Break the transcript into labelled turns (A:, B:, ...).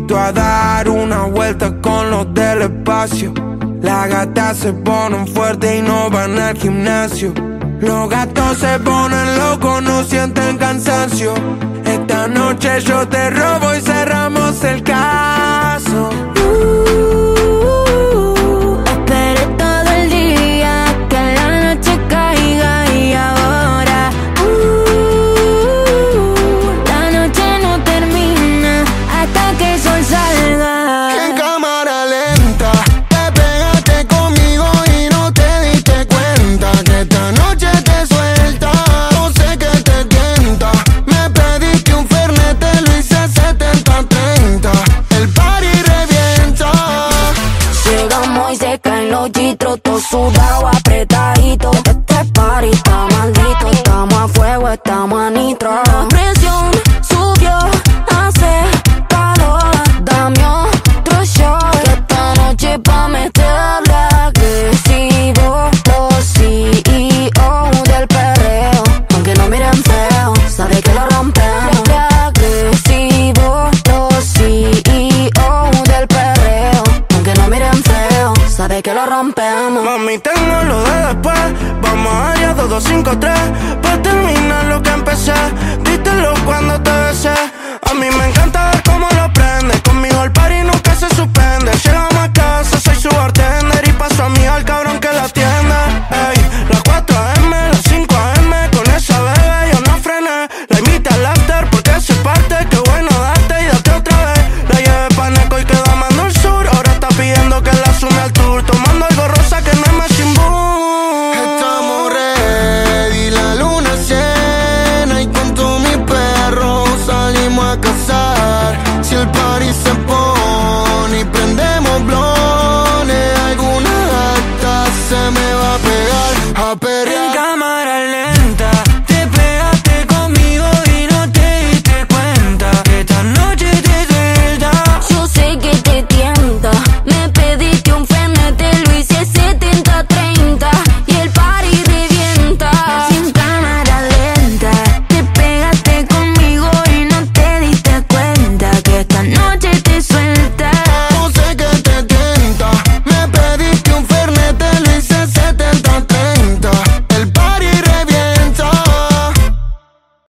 A: invito a dar una vuelta con los del espacio. Las gatas se ponen fuertes y no van al gimnasio. Los gatos se ponen locos, no sienten cansancio. Esta noche yo te robo y cerramos el caso.
B: Esperé todo el día que la noche caiga y ahora la noche no termina hasta que el sol salga.
C: En cámara lenta te pegaste conmigo y no te diste cuenta que esta noche te suelta. No sé qué te tienta. Me pediste un fernet, te lo hice 70-30. El party revienta.
B: Llegamos y se caen los chitros, todo sudado, apretadito. Este party está maldito, estamos a fuego, estamos a nitro. La presión subió, hace calor. Dame otro shot, que esta noche pa' meterle agresivo. Los CEO del perreo, aunque no miren feo, sabe que lo rompemos. Agresivo, los CEO del perreo, aunque no miren feo, sabe que lo rompemos.
A: Mami, tengo lo de después. Vamos allá, 2, 2, 5, 3. Pa' terminar lo que empecé. Dítelo cuando te besé. A mí me encanta